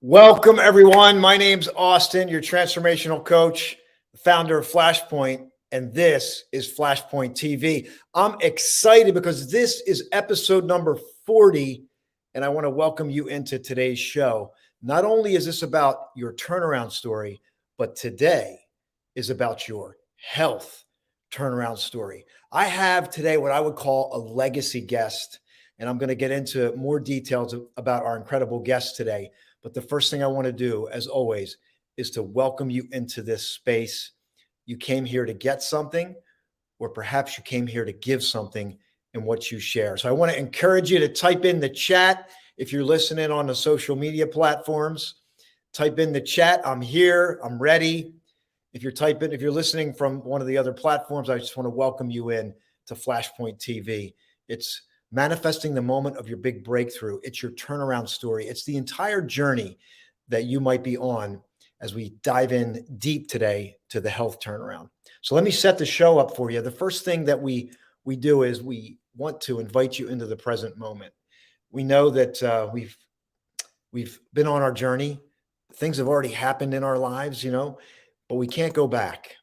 Welcome, everyone. My name's Austin, your transformational coach, founder of Flashpoint, and this is Flashpoint TV. I'm excited because this is episode number 40, and I want to welcome you into today's show. Not only is this about your turnaround story, but today is about your health turnaround story. I have today what I would call a legacy guest, and I'm going to get into more details about our incredible guest today. But the first thing I want to do, as always, is to welcome you into this space. You came here to get something, or perhaps you came here to give something in what you share. So I want to encourage you to type in the chat. If you're listening on the social media platforms, type in the chat. I'm here. I'm ready. If you're listening from one of the other platforms, I just want to welcome you in to Flashpoint TV. It's manifesting the moment of your big breakthrough. It's your turnaround story. It's the entire journey that you might be on as we dive in deep today to the health turnaround. So let me set the show up for you. The first thing that we do is we want to invite you into the present moment. We know that we've been on our journey. Things have already happened in our lives, but we can't go back.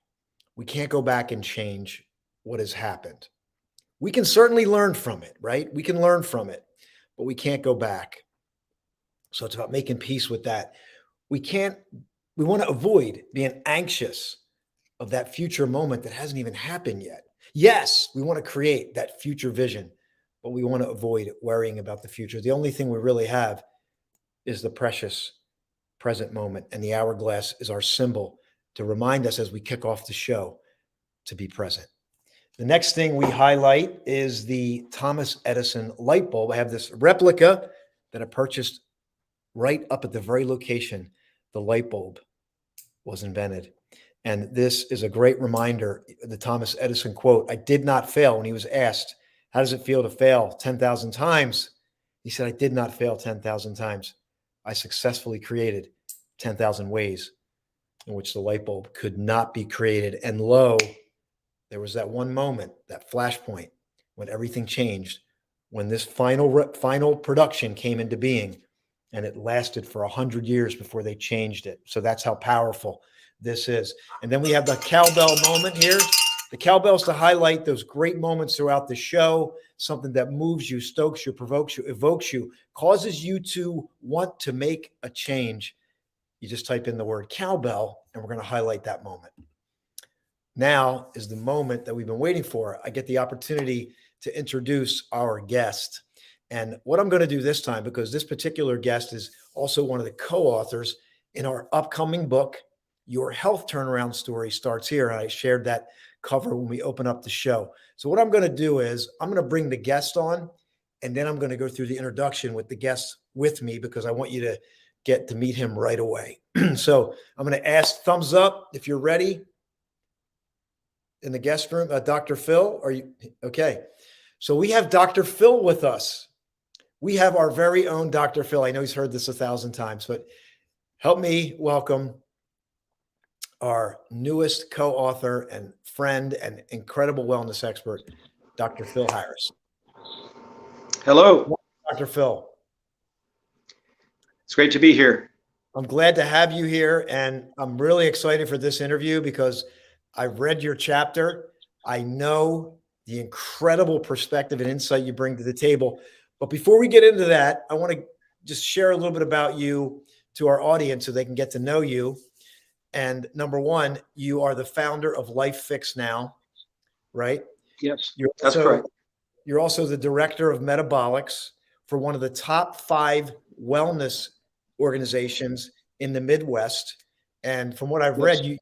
We can't go back and change what has happened. We can certainly learn from it, right? We can learn from it, but we can't go back. So it's about making peace with that. We want to avoid being anxious of that future moment that hasn't even happened yet. Yes, we want to create that future vision, but we want to avoid worrying about the future. The only thing we really have is the precious present moment, and the hourglass is our symbol to remind us as we kick off the show to be present. The next thing we highlight is the Thomas Edison light bulb. I have this replica that I purchased right up at the very location the light bulb was invented. And this is a great reminder, the Thomas Edison quote, "I did not fail." When he was asked, how does it feel to fail 10,000 times? He said, "I did not fail 10,000 times. I successfully created 10,000 ways in which the light bulb could not be created." And lo, there was that one moment, that flashpoint, when everything changed, when this final production came into being, and it lasted for 100 years before they changed it. So that's how powerful this is. And then we have the cowbell moment here. The cowbell's to highlight those great moments throughout the show, something that moves you, stokes you, provokes you, evokes you, causes you to want to make a change. You just type in the word cowbell, and we're going to highlight that moment. Now is the moment that we've been waiting for. I get the opportunity to introduce our guest. And what I'm going to do this time, because this particular guest is also one of the co-authors in our upcoming book, Your Health Turnaround Story Starts Here. And I shared that cover when we open up the show. So what I'm going to do is I'm going to bring the guest on, and then I'm going to go through the introduction with the guest with me, because I want you to get to meet him right away. So I'm going to ask thumbs up if you're ready. In the guest room, Dr. Phil, are you okay? So we have Dr. Phil with us. We have our very own Dr. Phil. I know he's heard this 1,000 times, but help me welcome our newest co-author and friend and incredible wellness expert, Dr. Phil Harris. Hello. Dr. Phil. It's great to be here. I'm glad to have you here, and I'm really excited for this interview because I've read your chapter. I know the incredible perspective and insight you bring to the table. But before we get into that, I want to just share a little bit about you to our audience so they can get to know you. And number one, you are the founder of Life Fix Now, right? Yes, that's correct. You're also the director of metabolics for one of the top 5 wellness organizations in the Midwest. And from what I've read,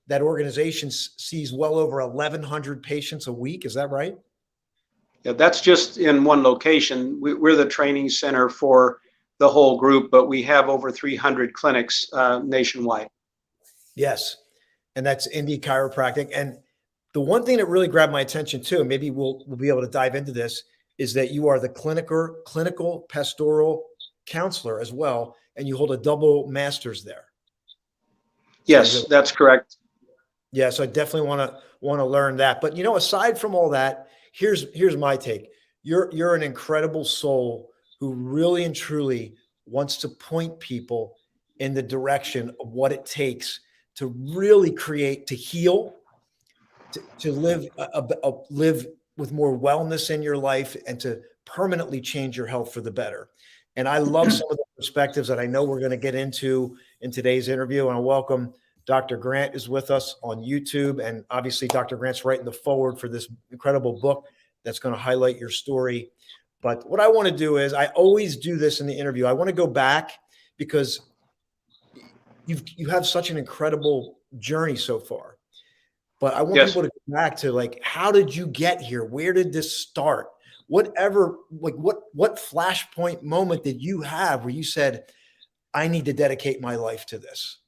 that organization sees well over 1,100 patients a week. Is that right? Yeah, that's just in one location. We're the training center for the whole group, but we have over 300 clinics nationwide. Yes. And that's Indie Chiropractic. And the one thing that really grabbed my attention too, and maybe we'll be able to dive into this, is that you are the clinical pastoral counselor as well, and you hold a double master's there. Yes, that's correct. Yeah, so I definitely want to learn that. But aside from all that, here's my take. You're an incredible soul who really and truly wants to point people in the direction of what it takes to really create, to heal, to live live with more wellness in your life, and to permanently change your health for the better. And I love some of the perspectives that I know we're going to get into in today's interview. And I welcome Dr. Grant is with us on YouTube. And obviously Dr. Grant's writing the foreword for this incredible book that's going to highlight your story. But what I want to do is, I always do this in the interview. I want to go back because you have such an incredible journey so far. But I want people to go back to, like, how did you get here? Where did this start? Whatever, like what flashpoint moment did you have where you said, I need to dedicate my life to this?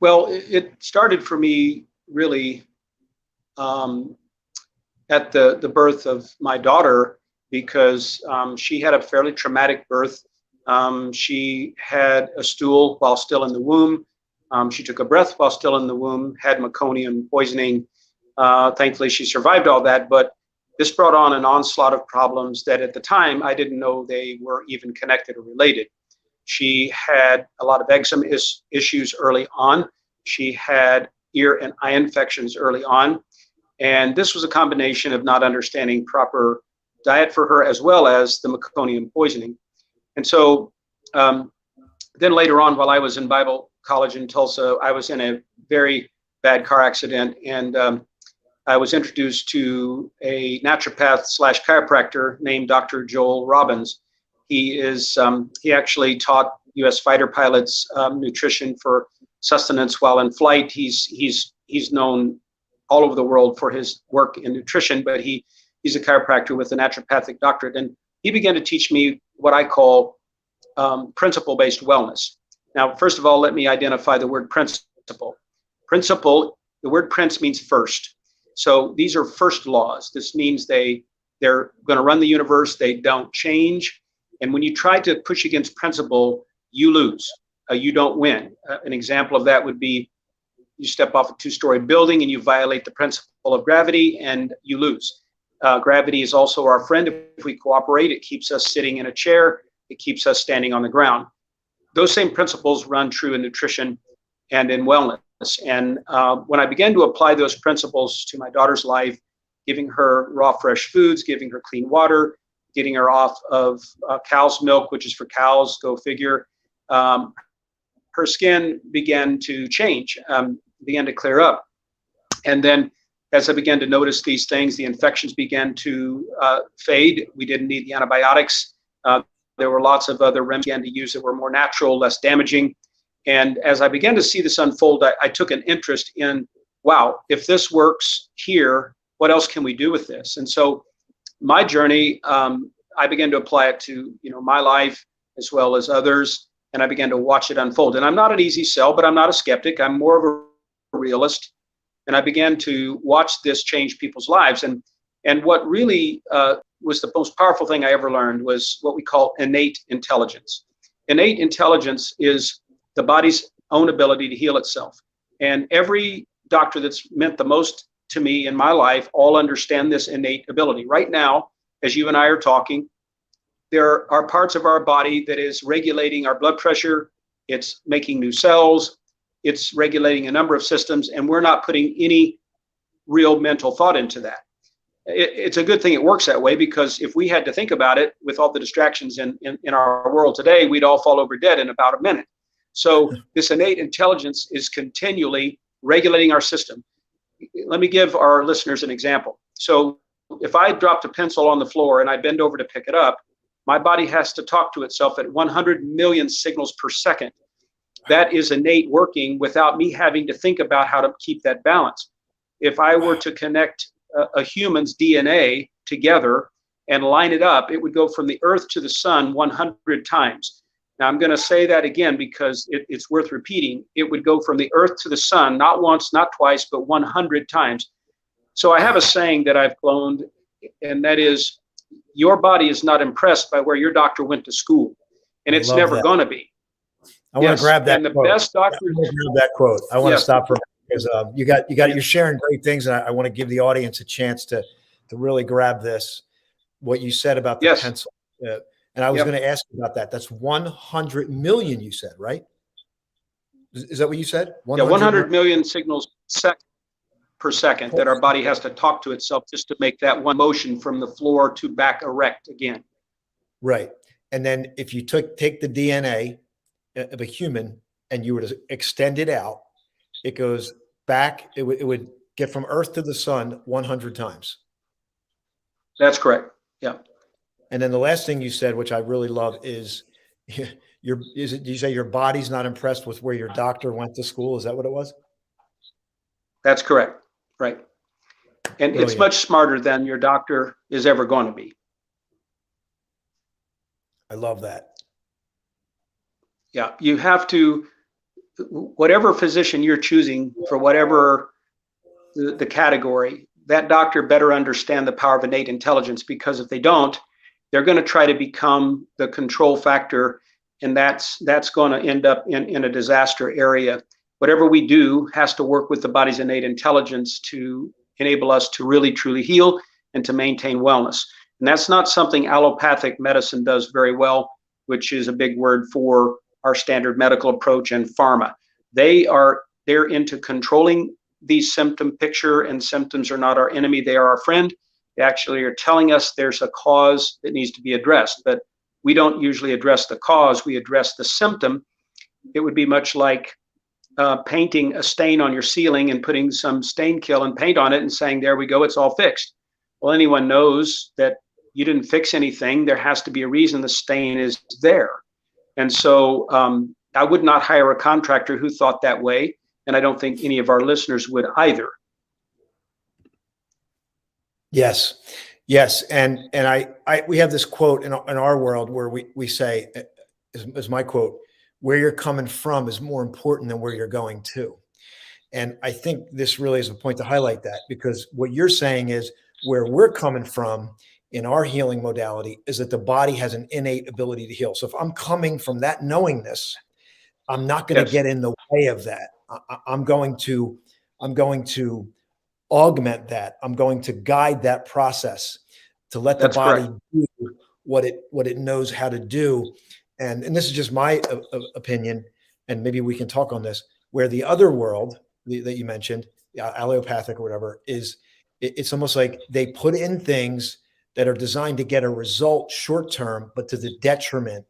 Well, it started for me really at the birth of my daughter, because she had a fairly traumatic birth. She had a stool while still in the womb. She took a breath while still in the womb, had meconium poisoning. Thankfully, she survived all that, but this brought on an onslaught of problems that at the time I didn't know they were even connected or related. She had a lot of eczema issues early on. She had ear and eye infections early on. And this was a combination of not understanding proper diet for her, as well as the meconium poisoning. And so then later on, while I was in Bible college in Tulsa, I was in a very bad car accident, and I was introduced to a naturopath / chiropractor named Dr. Joel Robbins. He actually taught U.S. fighter pilots nutrition for sustenance while in flight. He's known all over the world for his work in nutrition, but he's a chiropractor with a naturopathic doctorate. And he began to teach me what I call principle-based wellness. Now, first of all, let me identify the word principle. Principle, the word prince means first. So these are first laws. This means they're going to run the universe. They don't change. And when you try to push against principle, you lose. You don't win. An example of that would be, you step off a 2-story building and you violate the principle of gravity, and you lose. Gravity is also our friend. If we cooperate, it keeps us sitting in a chair. It keeps us standing on the ground. Those same principles run true in nutrition and in wellness. And when I began to apply those principles to my daughter's life, giving her raw, fresh foods, giving her clean water, getting her off of cow's milk, which is for cows, go figure, her skin began to change, began to clear up. And then as I began to notice these things, the infections began to fade. We didn't need the antibiotics. There were lots of other remedies we began to use that were more natural, less damaging. And as I began to see this unfold, I took an interest in, wow, if this works here, what else can we do with this? And so my journey, I began to apply it to my life as well as others, and I began to watch it unfold. And I'm not an easy sell, but I'm not a skeptic. I'm more of a realist. And I began to watch this change people's lives. And what really was the most powerful thing I ever learned was what we call innate intelligence. Innate intelligence is the body's own ability to heal itself. And every doctor that's meant the most to me in my life all understand this innate ability. Right now, as you and I are talking, there are parts of our body that is regulating our blood pressure. It's making new cells. It's regulating a number of systems, and we're not putting any real mental thought into that. It's a good thing it works that way, because if we had to think about it with all the distractions in our world today, we'd all fall over dead in about a minute. So this innate intelligence is continually regulating our system. Let me give our listeners an example. So if I dropped a pencil on the floor and I bend over to pick it up, my body has to talk to itself at 100 million signals per second. That is innate working without me having to think about how to keep that balance. If I were to connect a human's DNA together and line it up, it would go from the earth to the sun 100 times. Now, I'm going to say that again because it's worth repeating. It would go from the earth to the sun, not once, not twice, but 100 times. So I have a saying that I've cloned, and that is, your body is not impressed by where your doctor went to school, and it's never going to be. I want to grab that and the quote. best doctor. I want to grab that quote. I want to stop for a minute, because you're sharing great things, and I want to give the audience a chance to really grab this. What you said about the pencil. And I was Yep. going to ask you about that. That's 100 million, you said, right? Is that what you said? 100 million signals per second that our body has to talk to itself just to make that one motion from the floor to back erect again. Right. And then if you take the DNA of a human and you were to extend it out, it goes back. It would get from Earth to the sun 100 times. That's correct. Yeah. And then the last thing you said, which I really love, is did you say your body's not impressed with where your doctor went to school? Is that what it was? That's correct. Right. And Brilliant. It's much smarter than your doctor is ever going to be. I love that. Yeah. You have to, whatever physician you're choosing for whatever the category, that doctor better understand the power of innate intelligence, because if they don't, they're going to try to become the control factor, and that's going to end up in a disaster area. Whatever we do has to work with the body's innate intelligence to enable us to really truly heal and to maintain wellness. And that's not something allopathic medicine does very well, which is a big word for our standard medical approach and pharma. They're into controlling the symptom picture, and symptoms are not our enemy, they are our friend. They actually are telling us there's a cause that needs to be addressed, but we don't usually address the cause, we address the symptom. It would be much like painting a stain on your ceiling and putting some stain kill and paint on it and saying, there we go, it's all fixed. Well, anyone knows that you didn't fix anything. There has to be a reason the stain is there. And so I would not hire a contractor who thought that way, and I don't think any of our listeners would either. Yes. Yes. And we have this quote in our world where we say, is my quote, where you're coming from is more important than where you're going to. And I think this really is a point to highlight that, because what you're saying is where we're coming from in our healing modality is that the body has an innate ability to heal. So if I'm coming from that knowingness, I'm not going to get in the way of that. I'm going to augment that. I'm going to guide that process to let the body do what it knows how to do. And this is just my opinion, and maybe we can talk on this, where the other world that you mentioned, allopathic or whatever, it's almost like they put in things that are designed to get a result short term, but to the detriment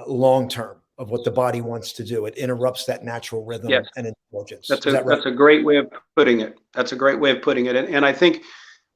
long term of what the body wants to do. It interrupts that natural rhythm and intelligence. That's a great way of putting it. That's a great way of putting it. And I think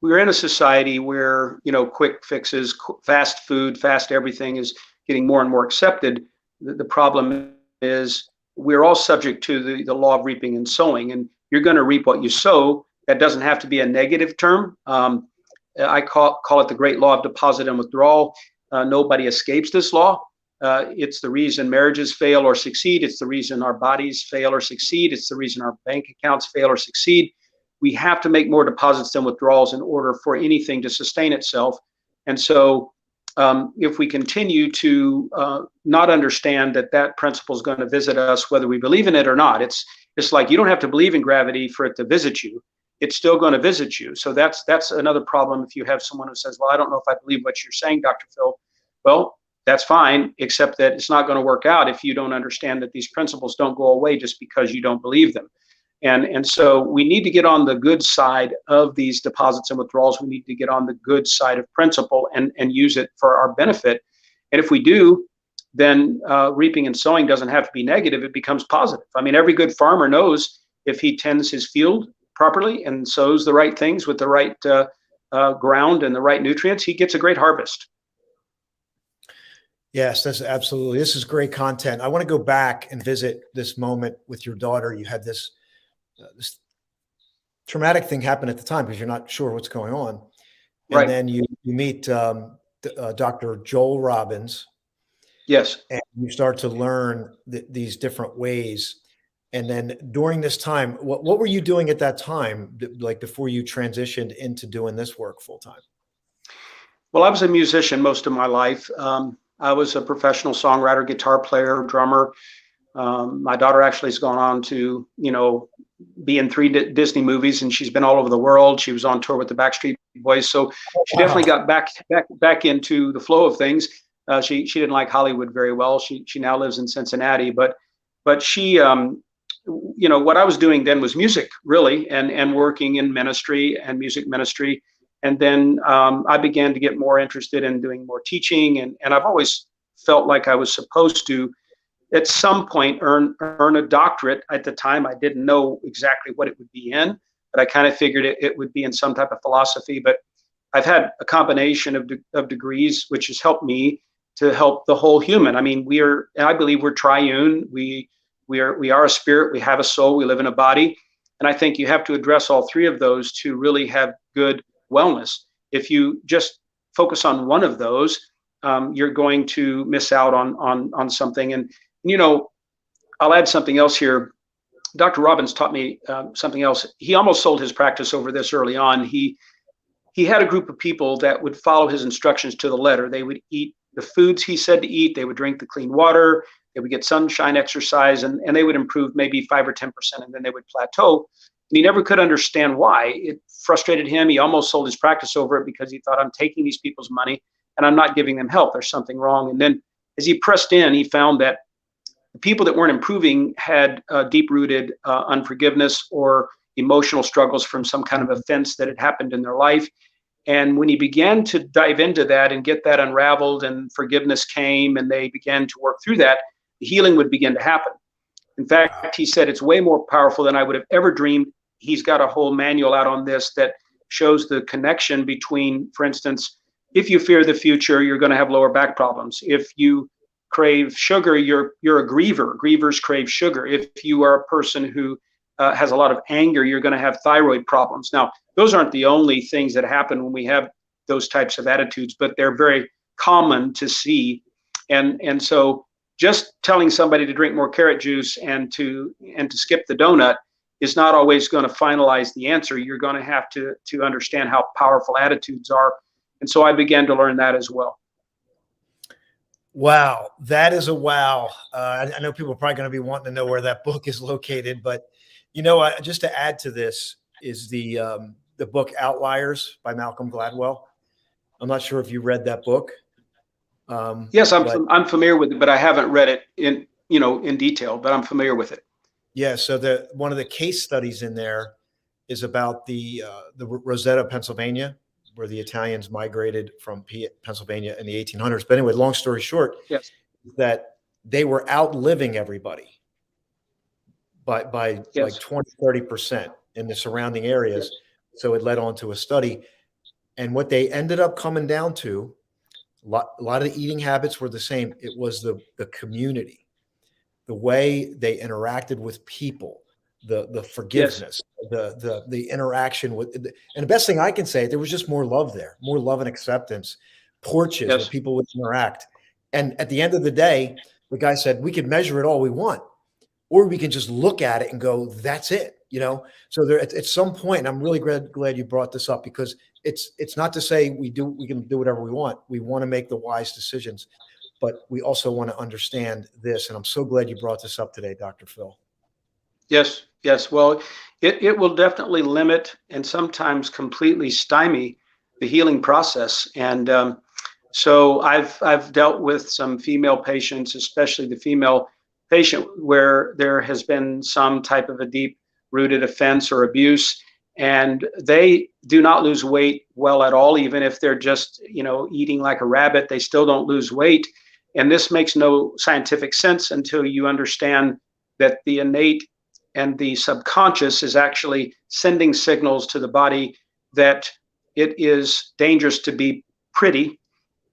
we're in a society where, quick fixes, fast food, fast everything is getting more and more accepted. The problem is we're all subject to the law of reaping and sowing, and you're going to reap what you sow. That doesn't have to be a negative term. I call it the great law of deposit and withdrawal. Nobody escapes this law. It's the reason marriages fail or succeed. It's the reason our bodies fail or succeed. It's the reason our bank accounts fail or succeed. We have to make more deposits than withdrawals in order for anything to sustain itself. And so if we continue to not understand that principle is going to visit us, whether we believe in it or not, it's like you don't have to believe in gravity for it to visit you. It's still going to visit you. So that's another problem. If you have someone who says, well, I don't know if I believe what you're saying, Dr. Phil. Well, that's fine, except that it's not going to work out if you don't understand that these principles don't go away just because you don't believe them. And so we need to get on the good side of these deposits and withdrawals. We need to get on the good side of principle and use it for our benefit. And if we do, then reaping and sowing doesn't have to be negative. It becomes positive. I mean, every good farmer knows if he tends his field properly and sows the right things with the right ground and the right nutrients, he gets a great harvest. Yes, this is great content. I want to go back and visit this moment with your daughter. You had this traumatic thing happen at the time because you're not sure what's going on. And right. Then you meet Dr. Joel Robbins. Yes. And you start to learn these different ways. And then during this time, what were you doing at that time, like before you transitioned into doing this work full time? Well, I was a musician most of my life. I was a professional songwriter, guitar player, drummer. My daughter actually has gone on to, be in 3 Disney movies, and she's been all over the world. She was on tour with the Backstreet Boys. So she definitely got back into the flow of things. She didn't like Hollywood very well. She now lives in Cincinnati, but she, what I was doing then was music, really, and working in ministry and music ministry. And then I began to get more interested in doing more teaching, and I've always felt like I was supposed to, at some point, earn a doctorate. At the time, I didn't know exactly what it would be in, but I kind of figured it would be in some type of philosophy. But I've had a combination of degrees, which has helped me to help the whole human. I mean, I believe we're triune. We are a spirit. We have a soul. We live in a body, and I think you have to address all three of those to really have good wellness. If you just focus on one of those, you're going to miss out on something. And I'll add something else here. Dr. Robbins taught me something else. He almost sold his practice over this early on. He had a group of people that would follow his instructions to the letter. They would eat the foods he said to eat. They would drink the clean water. They would get sunshine, exercise, and they would improve maybe 5 or 10%, and then they would plateau. And he never could understand why. It frustrated him. He almost sold his practice over it because he thought, I'm taking these people's money and I'm not giving them help. There's something wrong. And then as he pressed in, he found that the people that weren't improving had deep-rooted unforgiveness or emotional struggles from some kind of offense that had happened in their life. And when he began to dive into that and get that unraveled, and forgiveness came and they began to work through that, the healing would begin to happen. In fact, he said it's way more powerful than I would have ever dreamed. He's got a whole manual out on this that shows the connection between, for instance, if you fear the future, you're going to have lower back problems. If you crave sugar, you're a griever. Grievers crave sugar. If you are a person who has a lot of anger, you're going to have thyroid problems. Now, those aren't the only things that happen when we have those types of attitudes, but they're very common to see. And so just telling somebody to drink more carrot juice and to skip the donut is not always going to finalize the answer. You're going to have to understand how powerful attitudes are. And so I began to learn that as well. Wow, that is a wow. I know people are probably going to be wanting to know where that book is located, but just to add to this is the book Outliers by Malcolm Gladwell. I'm not sure if you read that book. Yes, I'm familiar with it, but I haven't read it in detail, but I'm familiar with it. Yeah. So one of the case studies in there is about the Rosetta, Pennsylvania, where the Italians migrated from Pennsylvania in the 1800s. But anyway, long story short, yes, that they were outliving everybody by yes, like 20, 30% in the surrounding areas. Yes. So it led on to a study. And what they ended up coming down to, a lot of the eating habits were the same. It was the community, the way they interacted with people, the forgiveness, yes, the interaction with, and the best thing I can say, there was just more love there, more love and acceptance, porches, yes, where people would interact. And at the end of the day, the guy said, we could measure it all we want, or we can just look at it and go, that's it. So there at some point, I'm really glad you brought this up, because it's not to say we can do whatever we want. We want to make the wise decisions, but we also want to understand this. And I'm so glad you brought this up today, Dr. Phil. Yes. Well, it will definitely limit and sometimes completely stymie the healing process. And so I've dealt with some female patients, especially the female patient, where there has been some type of a deep-rooted offense or abuse, and they do not lose weight well at all. Even if they're just eating like a rabbit, they still don't lose weight. And this makes no scientific sense until you understand that the innate and the subconscious is actually sending signals to the body that it is dangerous to be pretty.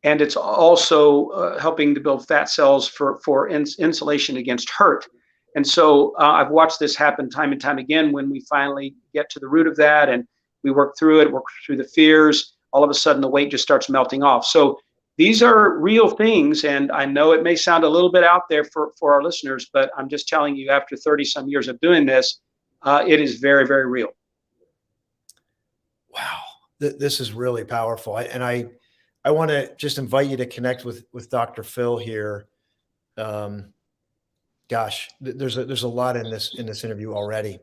And it's also helping to build fat cells for insulation against hurt. And so I've watched this happen time and time again. When we finally get to the root of that and we work through it, work through the fears, all of a sudden the weight just starts melting off. So these are real things. And I know it may sound a little bit out there for our listeners, but I'm just telling you, after 30 some years of doing this, it is very, very real. Wow. This is really powerful. I want to just invite you to connect with Dr. Phil here. Gosh, there's a lot in this interview already.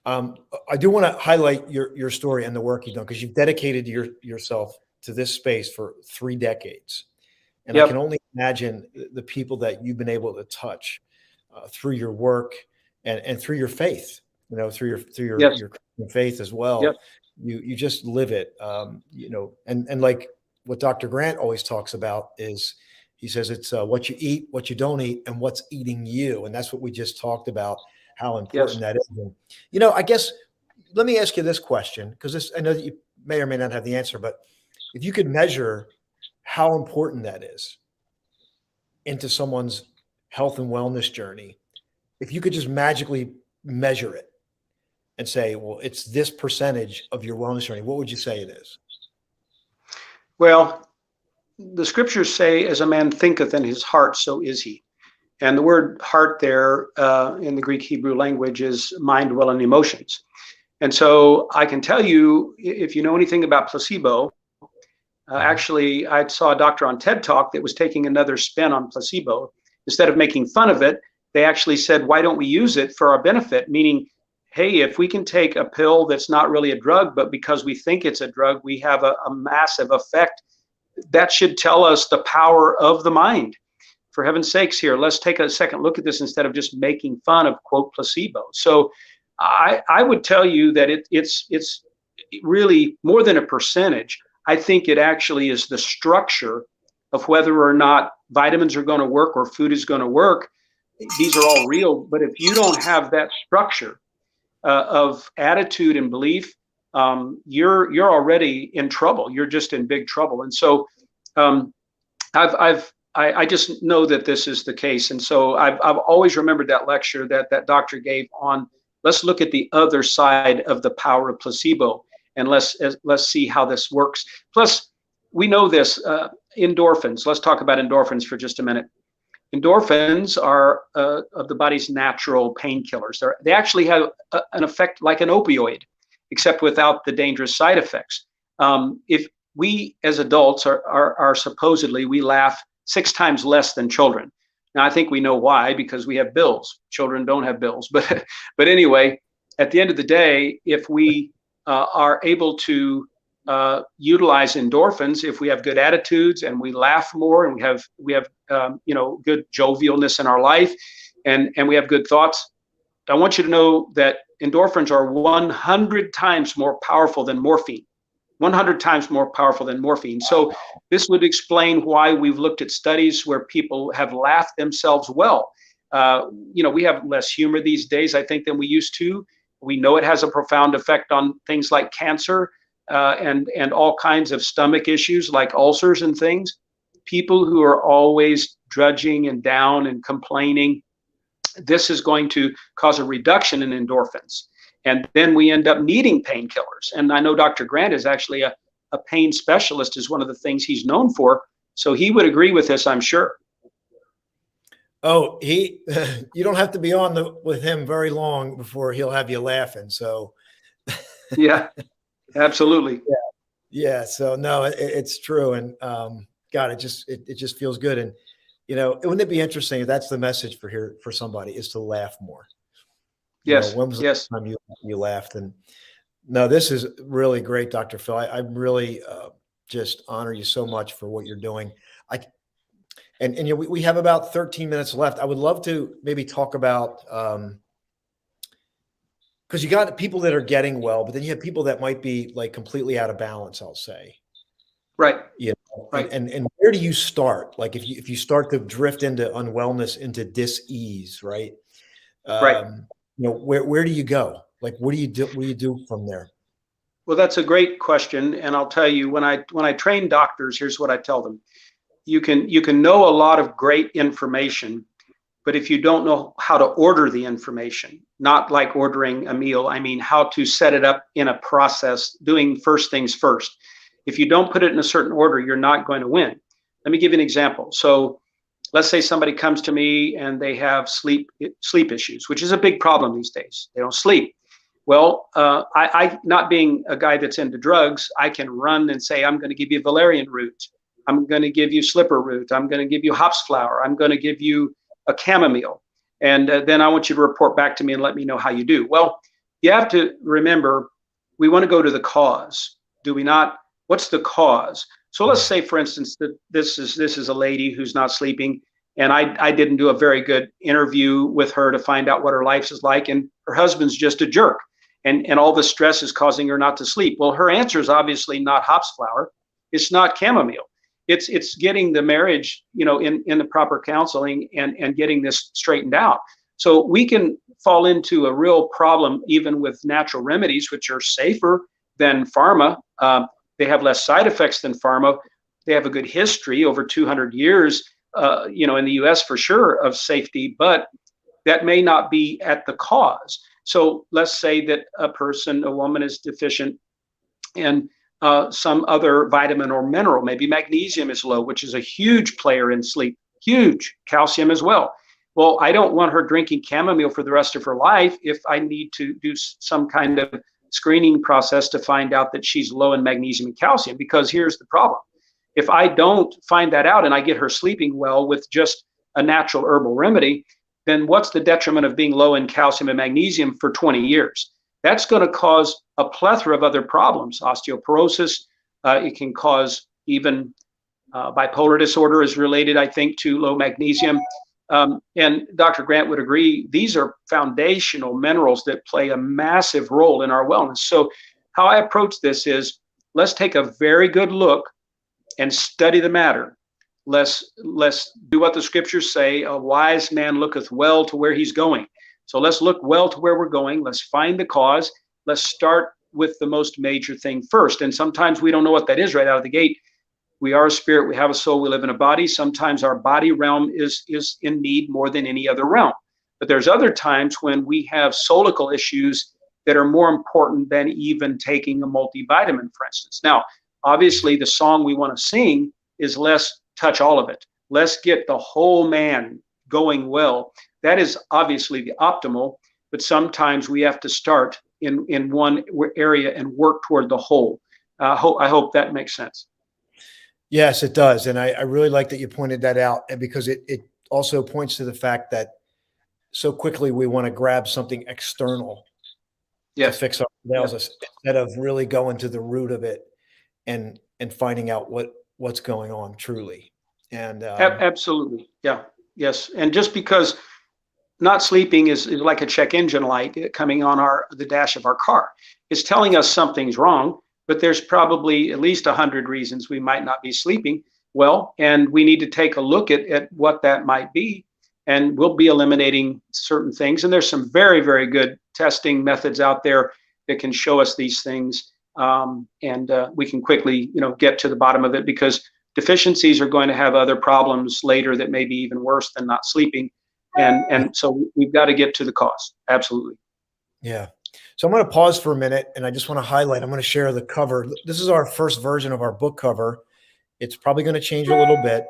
I do want to highlight your story and the work you've done, because you've dedicated yourself to this space for 3 decades. And yep. I can only imagine the people that you've been able to touch through your work and through your faith, through Yes. your Christian faith as well. Yes. You just live it, and like what Dr. Grant always talks about is, he says it's what you eat, what you don't eat, and what's eating you. And that's what we just talked about, how important that is. And, I guess, let me ask you this question, because I know that you may or may not have the answer, but if you could measure how important that is into someone's health and wellness journey, if you could just magically measure it and say, well, it's this percentage of your wellness journey, what would you say it is? Well, the scriptures say, as a man thinketh in his heart, so is he. And the word heart there in the Greek Hebrew language is mind, will, and emotions. And so I can tell you, if you know anything about placebo, actually, I saw a doctor on TED Talk that was taking another spin on placebo. Instead of making fun of it, they actually said, why don't we use it for our benefit? Meaning, hey, if we can take a pill that's not really a drug, but because we think it's a drug, we have a massive effect. That should tell us the power of the mind. For heaven's sakes here, let's take a second look at this instead of just making fun of, quote, placebo. So I would tell you that it's really more than a percentage. I think it actually is the structure of whether or not vitamins are going to work or food is going to work. These are all real, but if you don't have that structure of attitude and belief, you're already in trouble. You're just in big trouble. And so I just know that this is the case. And so I've always remembered that lecture that doctor gave on, let's look at the other side of the power of placebo, and let's see how this works. Plus, we know this, endorphins. Let's talk about endorphins for just a minute. Endorphins are of the body's natural painkillers. They actually have an effect like an opioid, except without the dangerous side effects. If we as adults are supposedly, we laugh 6 times less than children. Now, I think we know why, because we have bills. Children don't have bills. But anyway, at the end of the day, if we are able to utilize endorphins, if we have good attitudes and we laugh more and we have good jovialness in our life and we have good thoughts, I want you to know that endorphins are 100 times more powerful than morphine. 100 times more powerful than morphine. So this would explain why we've looked at studies where people have laughed themselves well. We have less humor these days, I think, than we used to. We know it has a profound effect on things like cancer and all kinds of stomach issues like ulcers and things. People who are always drudging and down and complaining, this is going to cause a reduction in endorphins. And then we end up needing painkillers. And I know Dr. Grant is actually a pain specialist, is one of the things he's known for. So he would agree with this, I'm sure. Oh, you don't have to be on with him very long before he'll have you laughing. So yeah, absolutely. Yeah. So no, it's true. And God, it just feels good. And, wouldn't it be interesting if that's the message for somebody, is to laugh more? Yes. When was the last time you laughed? And no, this is really great, Dr. Phil. I really just honor you so much for what you're doing. We have about 13 minutes left. I would love to maybe talk about, because you got people that are getting well, but then you have people that might be like completely out of balance, I'll say. Right. Right. And where do you start? Like if you start to drift into unwellness, into dis-ease, right? Right. Where do you go? Like, what do you do from there? Well, that's a great question. And I'll tell you, when I train doctors, here's what I tell them. You can know a lot of great information, but if you don't know how to order the information, not like ordering a meal, I mean, how to set it up in a process, doing first things first. If you don't put it in a certain order, you're not going to win. Let me give you an example. So let's say somebody comes to me and they have sleep issues, which is a big problem these days. They don't sleep. Well, I not being a guy that's into drugs, I can run and say, I'm going to give you valerian root. I'm going to give you slipper root. I'm going to give you hops flower. I'm going to give you a chamomile. And then I want you to report back to me and let me know how you do. Well, you have to remember, we want to go to the cause. Do we not? What's the cause? So let's say, for instance, that this is a lady who's not sleeping, and I didn't do a very good interview with her to find out what her life is like, and her husband's just a jerk, and all the stress is causing her not to sleep. Well, her answer is obviously not hops flower, it's not chamomile, it's getting the marriage, in the proper counseling and getting this straightened out. So we can fall into a real problem even with natural remedies, which are safer than pharma. They have less side effects than pharma. They have a good history over 200 years, in the US for sure, of safety, but that may not be at the cause. So let's say that a woman is deficient in some other vitamin or mineral. Maybe magnesium is low, which is a huge player in sleep, huge. Calcium as well. Well, I don't want her drinking chamomile for the rest of her life if I need to do some kind of screening process to find out that she's low in magnesium and calcium, because here's the problem. If I don't find that out and I get her sleeping well with just a natural herbal remedy, then what's the detriment of being low in calcium and magnesium for 20 years? That's going to cause a plethora of other problems. Osteoporosis, it can cause even bipolar disorder is related, I think, to low magnesium. And Dr. Grant would agree, these are foundational minerals that play a massive role in our wellness. So how I approach this is, let's take a very good look and study the matter. Let's do what the scriptures say, a wise man looketh well to where he's going. So let's look well to where we're going. Let's find the cause. Let's start with the most major thing first. And sometimes we don't know what that is right out of the gate. We are a spirit, we have a soul, we live in a body. Sometimes our body realm is in need more than any other realm. But there's other times when we have soulical issues that are more important than even taking a multivitamin, for instance. Now, obviously, the song we want to sing is let's touch all of it. Let's get the whole man going well. That is obviously the optimal, but sometimes we have to start in one area and work toward the whole. I hope that makes sense. Yes, it does. And I really like that you pointed that out, and because it also points to the fact that so quickly we want to grab something external to fix ourselves instead of really going to the root of it and finding out what's going on truly. And absolutely. Yeah. Yes. And just because not sleeping is like a check engine light coming on the dash of our car. It's telling us something's wrong, but there's probably at least 100 reasons we might not be sleeping well, and we need to take a look at what that might be, and we'll be eliminating certain things. And there's some very, very good testing methods out there that can show us these things, and we can quickly, get to the bottom of it, because deficiencies are going to have other problems later that may be even worse than not sleeping, and so we've got to get to the cause. Absolutely. Yeah. So I'm going to pause for a minute, and I just want to highlight, I'm going to share the cover. This is our first version of our book cover. It's probably going to change a little bit,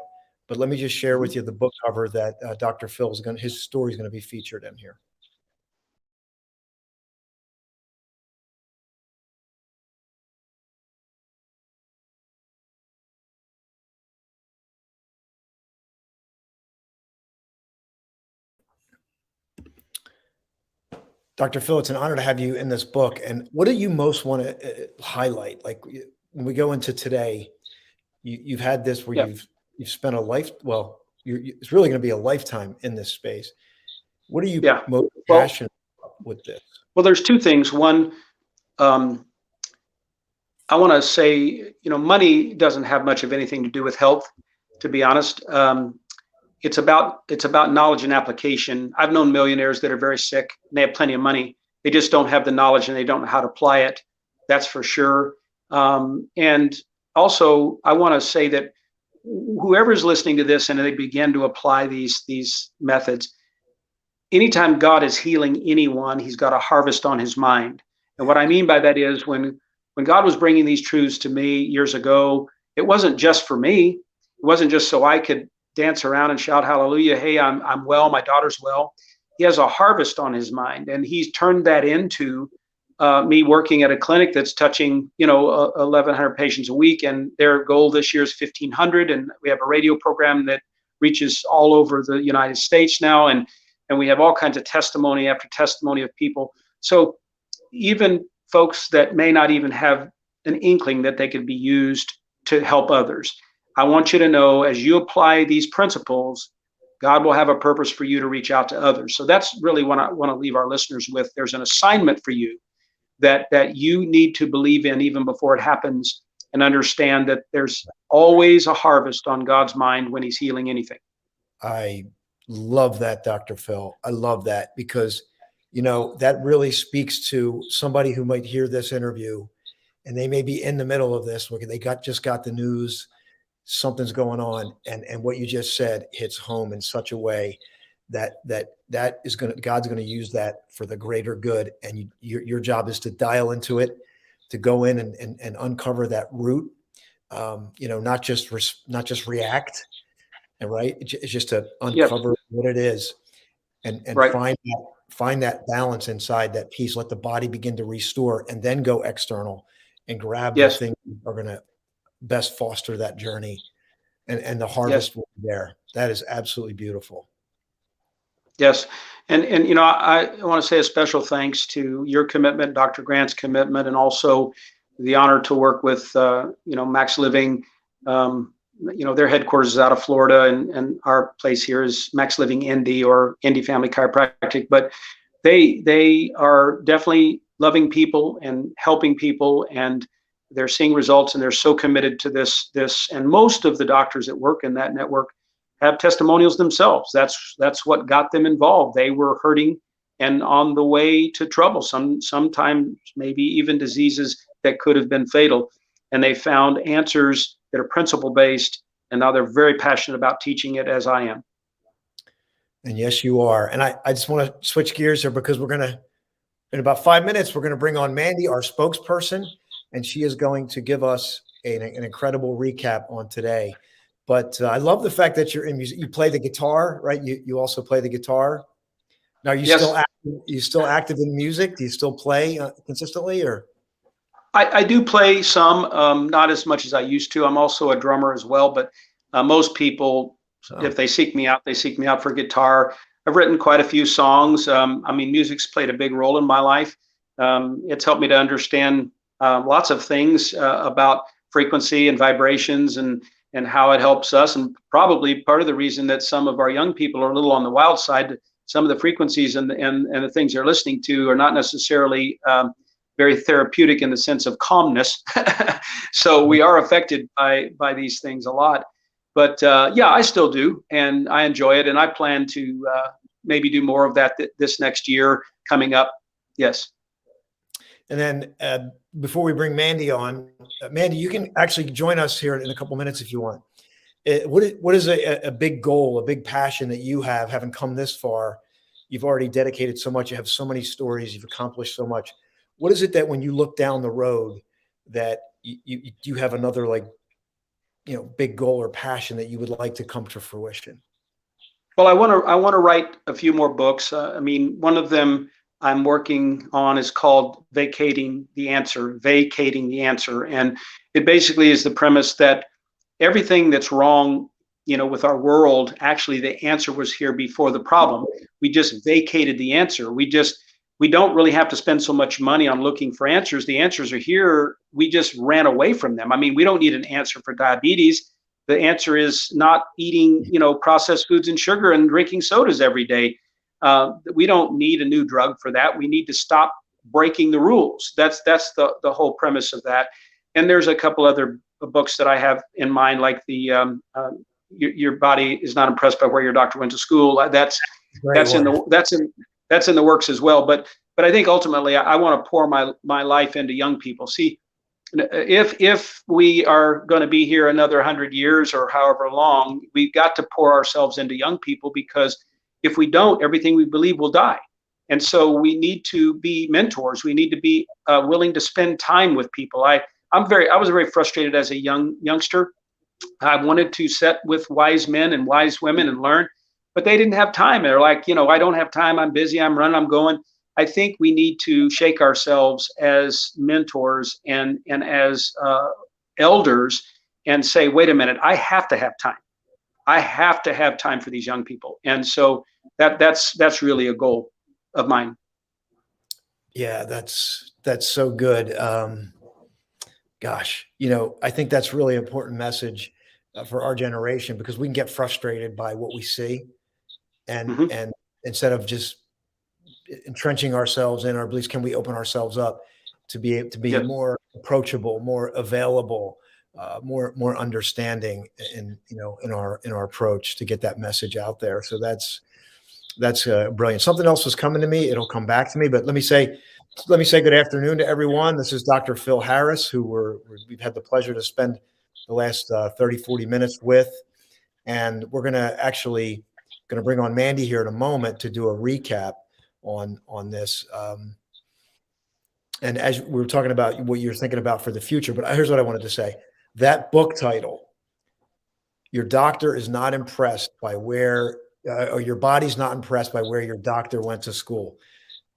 but let me just share with you the book cover that Dr. Phil his story is going to be featured in here. Dr. Phil, it's an honor to have you in this book. And what do you most want to highlight? Like when we go into today, you've had this where you've spent a life. Well, it's really going to be a lifetime in this space. What are you most passionate about with this? Well, there's two things. One, I want to say, money doesn't have much of anything to do with health, to be honest. It's about knowledge and application. I've known millionaires that are very sick and they have plenty of money. They just don't have the knowledge and they don't know how to apply it. That's for sure. And also, I want to say that whoever's listening to this and they begin to apply these methods, anytime God is healing anyone, he's got a harvest on his mind. And what I mean by that is when God was bringing these truths to me years ago, it wasn't just for me. It wasn't just so I could dance around and shout hallelujah, hey, I'm well, my daughter's well. He has a harvest on his mind, and he's turned that into me working at a clinic that's touching 1,100 patients a week, and their goal this year is 1,500. And we have a radio program that reaches all over the United States now, and we have all kinds of testimony after testimony of people. So even folks that may not even have an inkling that they could be used to help others. I want you to know, as you apply these principles, God will have a purpose for you to reach out to others. So that's really what I want to leave our listeners with. There's an assignment for you that you need to believe in even before it happens, and understand that there's always a harvest on God's mind when he's healing anything. I love that, Dr. Phil. I love that, because, you know, that really speaks to somebody who might hear this interview and they may be in the middle of this. They just got the news, something's going on. And what you just said hits home in such a way that is God's going to use that for the greater good. And your job is to dial into it, to go in and uncover that root, not just react. And right. It's just to uncover what it is and right. find that balance inside, that peace, let the body begin to restore, and then go external and grab the things that are going to best foster that journey. And the harvest will be there. That is absolutely beautiful. Yes. And I want to say a special thanks to your commitment, Dr. Grant's commitment, and also the honor to work with, Max Living. Their headquarters is out of Florida, and our place here is Max Living Indy, or Indy Family Chiropractic. But they are definitely loving people and helping people, and they're seeing results, and they're so committed to this. And most of the doctors that work in that network have testimonials themselves. That's what got them involved. They were hurting and on the way to trouble, sometimes maybe even diseases that could have been fatal. And they found answers that are principle-based, and now they're very passionate about teaching it, as I am. And yes, you are. And I just want to switch gears here, because in about 5 minutes, we're going to bring on Mandy, our spokesperson, and she is going to give us an incredible recap on today. But I love the fact that you're in music. You play the guitar, right? You also play the guitar. Now, are you still active in music? Do you still play consistently, or? I do play some, not as much as I used to. I'm also a drummer as well, but most people, if they seek me out, they seek me out for guitar. I've written quite a few songs. Music's played a big role in my life. It's helped me to understand lots of things about frequency and vibrations, and how it helps us. And probably part of the reason that some of our young people are a little on the wild side, some of the frequencies and the things they're listening to are not necessarily very therapeutic in the sense of calmness. So we are affected by these things a lot. But I still do, and I enjoy it, and I plan to maybe do more of that this next year coming up. Yes. And then before we bring Mandy on, Mandy, you can actually join us here in a couple minutes if you want. What is a big goal, a big passion that you have, having come this far? You've already dedicated so much. You have so many stories. You've accomplished so much. What is it that when you look down the road that you have another big goal or passion that you would like to come to fruition? Well, I want to write a few more books. One of them I'm working on is called Vacating the Answer. And it basically is the premise that everything that's wrong, with our world, actually the answer was here before the problem. We just vacated the answer. We don't really have to spend so much money on looking for answers. The answers are here. We just ran away from them. We don't need an answer for diabetes. The answer is not eating, processed foods and sugar and drinking sodas every day. We don't need a new drug for that. We need to stop breaking the rules. That's the whole premise of that. And there's a couple other books that I have in mind, like the your body is not impressed by where your doctor went to school. That's in the works as well. But I think ultimately I want to pour my life into young people. See, if we are going to be here another 100 years or however long, we've got to pour ourselves into young people, because if we don't, everything we believe will die. And so we need to be mentors. We need to be willing to spend time with people. I was very frustrated as a youngster. I wanted to sit with wise men and wise women and learn, but they didn't have time. They're like, I don't have time. I'm busy. I'm running. I'm going. I think we need to shake ourselves as mentors and as elders and say, wait a minute, I have to have time. I have to have time for these young people. And so that's really a goal of mine. Yeah, that's so good. gosh, I think that's really important message for our generation, because we can get frustrated by what we see, and Hmm. and instead of just entrenching ourselves in our beliefs, can we open ourselves up to be able to be Yes. more approachable, more available, more understanding in our approach to get that message out there. So that's brilliant. Something else was coming to me. It'll come back to me, but let me say good afternoon to everyone. This is Dr. Phil Harris, who we've had the pleasure to spend the last 30, 40 minutes with. And we're going to bring on Mandy here in a moment to do a recap on this. And as we were talking about what you're thinking about for the future, but here's what I wanted to say. That book title, your doctor is not impressed by where, or your body's not impressed by where your doctor went to school.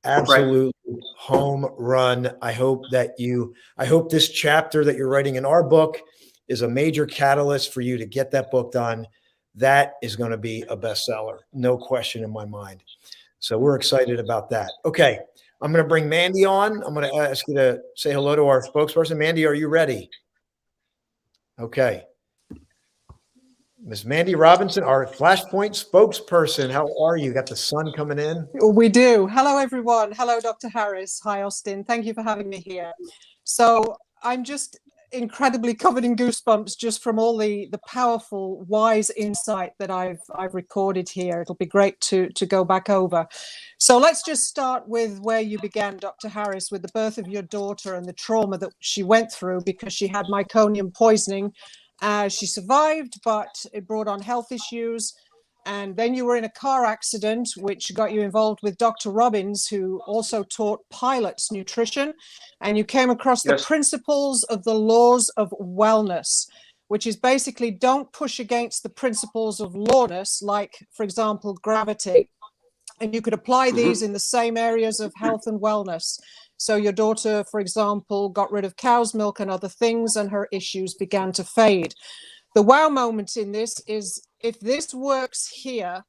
Right. Absolute home run. I hope this chapter that you're writing in our book is a major catalyst for you to get that book done. That is going to be a bestseller. No question in my mind. So we're excited about that. Okay. I'm going to bring Mandy on. I'm going to ask you to say hello to our spokesperson. Mandy, are you ready? Okay. Miss Mandy Robinson, our Flashpoint spokesperson. How are you? Got the sun coming in? We do. Hello, everyone. Hello, Dr. Harris. Hi, Austin. Thank you for having me here. So I'm just incredibly covered in goosebumps just from all the powerful, wise insight that I've recorded here. It'll be great to go back over. So let's just start with where you began, Dr. Harris, with the birth of your daughter and the trauma that she went through because she had meconium poisoning. She survived, but it brought on health issues. And then you were in a car accident, which got you involved with Dr. Robbins, who also taught pilots nutrition. And you came across the principles of the laws of wellness, which is basically don't push against the principles of lawness, like, for example, gravity. And you could apply these in the same areas of health and wellness. So your daughter, for example, got rid of cow's milk and other things, and her issues began to fade. The wow moment in this is, if this works here,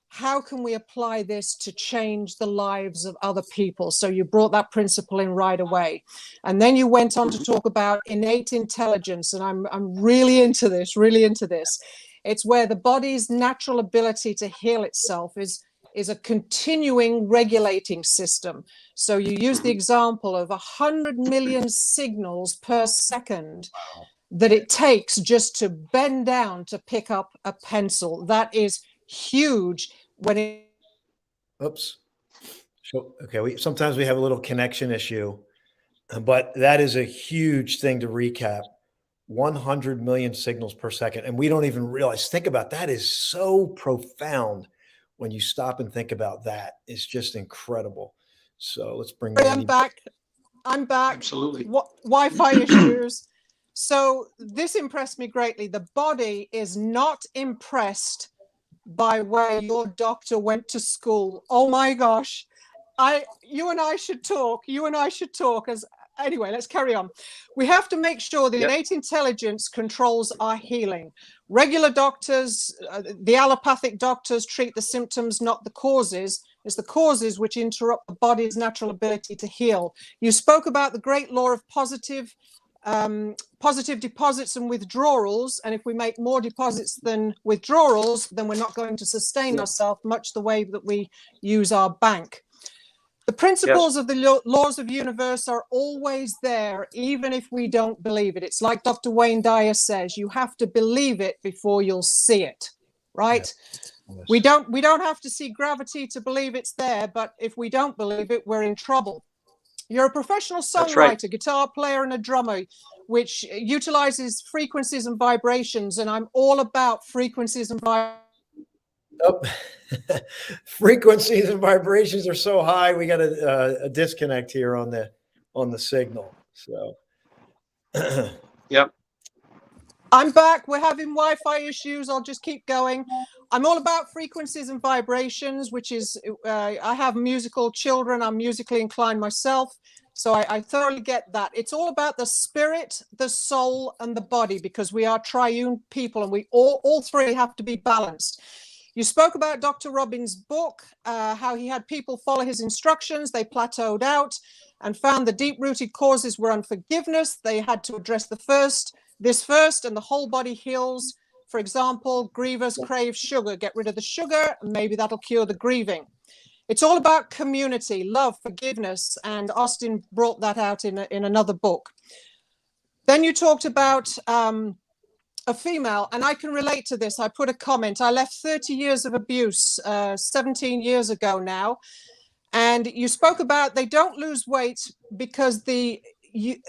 how can we apply this to change the lives of other people? So you brought that principle in right away. And then you went on to talk about innate intelligence. And I'm really into this, really into this. It's where the body's natural ability to heal itself is a continuing regulating system. So you use the example of 100 million signals per second that it takes just to bend down to pick up a pencil. That is huge when it... Oops. So, okay, sometimes we have a little connection issue, but that is a huge thing to recap. 100 million signals per second. And we don't even realize, think about that is so profound when you stop and think about that. It's just incredible. So let's bring Mandy. I'm back. Absolutely. Wi-Fi issues. So this impressed me greatly. The body is not impressed by where your doctor went to school. Oh my gosh. You and I should talk. Anyway, let's carry on. We have to make sure the innate intelligence controls our healing. Regular doctors, the allopathic doctors, treat the symptoms, not the causes. It's the causes which interrupt the body's natural ability to heal. You spoke about the great law of positive deposits and withdrawals, and if we make more deposits than withdrawals, then we're not going to sustain ourselves much the way that we use our bank. The principles of the laws of the universe are always there, even if we don't believe it. It's like Dr. Wayne Dyer says, you have to believe it before you'll see it, right? Yes. We don't have to see gravity to believe it's there, but if we don't believe it, we're in trouble. You're a professional songwriter, guitar player, and a drummer, which utilizes frequencies and vibrations, and I'm all about frequencies and vibrations. Oh. Frequencies and vibrations are so high, we got a disconnect here on the signal. So, yep. I'm back. We're having Wi-Fi issues. I'll just keep going. I'm all about frequencies and vibrations, which is, I have musical children. I'm musically inclined myself. So I thoroughly get that. It's all about the spirit, the soul, and the body, because we are triune people, and we all three have to be balanced. You spoke about Dr. Robbins' book, how he had people follow his instructions, they plateaued out and found the deep-rooted causes were unforgiveness. They had to address this first, and the whole body heals. For example, grievers crave sugar. Get rid of the sugar, and maybe that'll cure the grieving. It's all about community, love, forgiveness, and Austin brought that out in another book. Then you talked about a female, and I can relate to this. I put a comment. I left 30 years of abuse 17 years ago now, and you spoke about they don't lose weight because the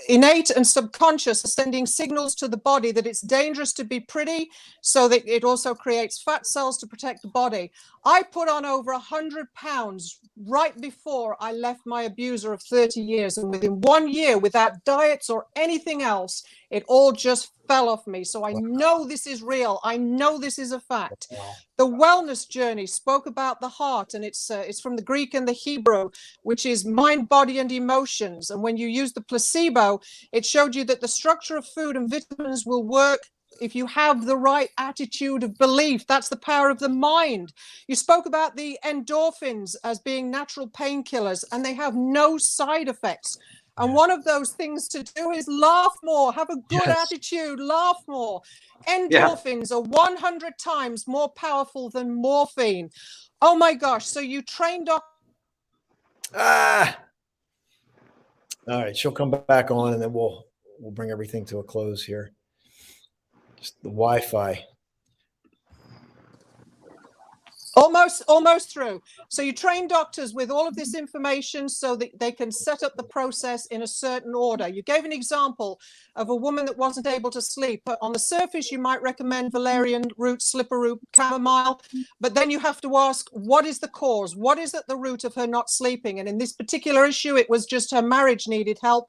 innate and subconscious are sending signals to the body that it's dangerous to be pretty, so that it also creates fat cells to protect the body. I put on over 100 pounds right before I left my abuser of 30 years, and within 1 year, without diets or anything else, it all just fell off me. So I know this is real. I know this is a fact. The wellness journey spoke about the heart, and it's from the Greek and the Hebrew, which is mind, body, and emotions. And when you use the placebo, it showed you that the structure of food and vitamins will work if you have the right attitude of belief. That's the power of the mind. You spoke about the endorphins as being natural painkillers, and they have no side effects. And one of those things to do is laugh more, have a good attitude, laugh more. Endorphins are 100 times more powerful than morphine. Oh my gosh. So you trained up. All right. She'll come back on, and then we'll bring everything to a close here. Just the Wi-Fi. Almost through. So you train doctors with all of this information so that they can set up the process in a certain order. You gave an example of a woman that wasn't able to sleep. But on the surface, you might recommend valerian root, slipper root, chamomile. But then you have to ask, what is the cause? What is at the root of her not sleeping? And in this particular issue, it was just her marriage needed help.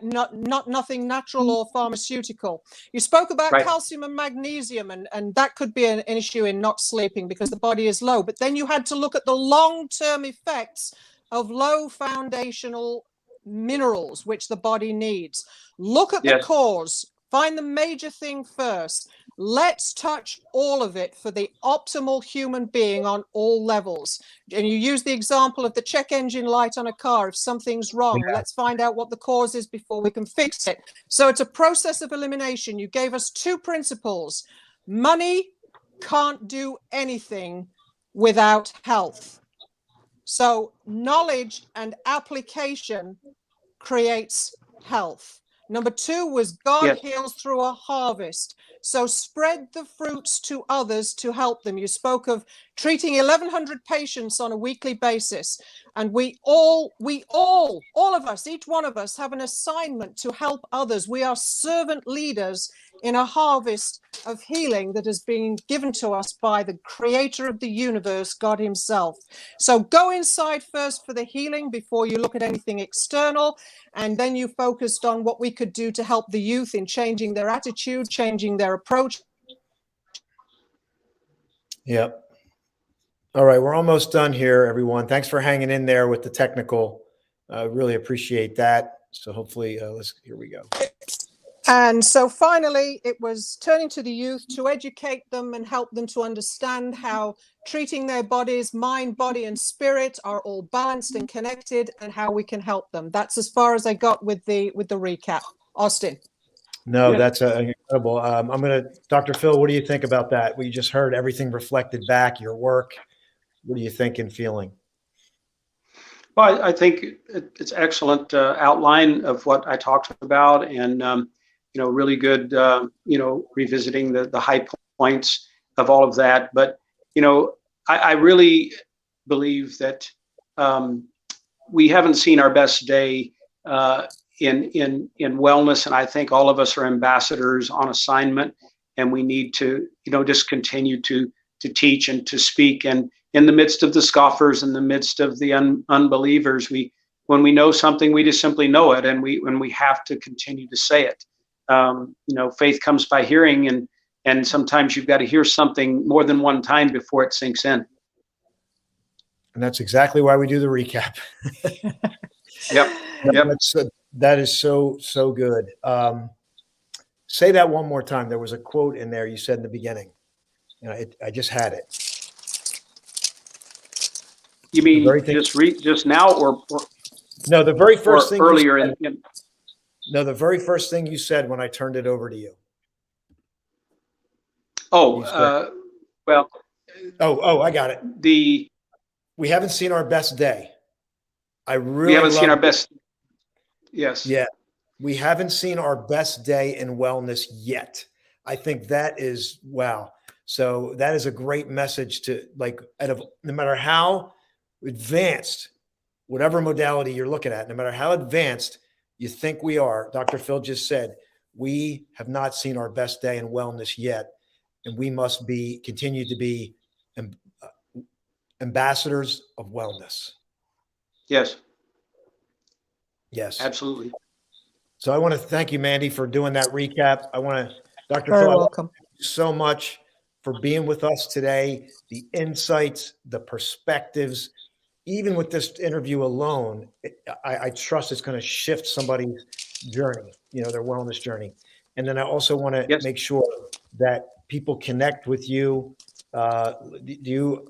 Nothing natural or pharmaceutical. You spoke about calcium and magnesium, and that could be an issue in not sleeping because the body is low. But then you had to look at the long-term effects of low foundational minerals, which the body needs. Look at the cause. Find the major thing first. Let's touch all of it for the optimal human being on all levels. And you use the example of the check engine light on a car. If something's wrong, let's find out what the cause is before we can fix it. So it's a process of elimination. You gave us two principles. Money can't do anything without health. So knowledge and application creates health. Number two was God heals through a harvest. So spread the fruits to others to help them. You spoke of treating 1,100 patients on a weekly basis. And we all of us, each one of us have an assignment to help others. We are servant leaders in a harvest of healing that has been given to us by the creator of the universe, God himself. So go inside first for the healing before you look at anything external. And then you focused on what we could do to help the youth in changing their attitude, changing their approach. Yep. All right. We're almost done here, everyone. Thanks for hanging in there with the technical. Really appreciate that. So hopefully, here we go. And so finally, it was turning to the youth to educate them and help them to understand how treating their bodies, mind, body, and spirit are all balanced and connected, and how we can help them. That's as far as I got with the recap. Austin. No, that's incredible. Dr. Phil, what do you think about that? We just heard everything reflected back, your work. What do you think and feeling? Well, I think it's excellent outline of what I talked about, and really good, revisiting the high points of all of that. But I really believe that we haven't seen our best day in wellness, and I think all of us are ambassadors on assignment, and we need to just continue to teach and to speak. And in the midst of the scoffers, in the midst of the unbelievers, when we know something, we just simply know it, and we have to continue to say it. Faith comes by hearing, and sometimes you've got to hear something more than one time before it sinks in. And that's exactly why we do the recap. Yep. That is so good. Say that one more time. There was a quote in there you said in the beginning. I just had it. You mean very thing, just now, or no, the very first thing earlier you said, in no, the very first thing you said when I turned it over to you. Oh, You said, well, oh, I got it. we We haven't seen our best day. I really haven't seen love our best. Yes. Yeah, we haven't seen our best day in wellness yet. I think that is wow. So that is a great message to like, no matter how advanced, whatever modality you're looking at, no matter how advanced you think we are, Dr. Phil just said, we have not seen our best day in wellness yet. And we must continue to be ambassadors of wellness. Yes. Yes. Absolutely. So I want to thank you, Mandy, for doing that recap. I want to, Dr. Very Phil, welcome. thank you so much for being with us today. The insights, the perspectives, even with this interview alone, I trust it's going to shift somebody's journey, their wellness journey. And then I also want to make sure that people connect with you. Do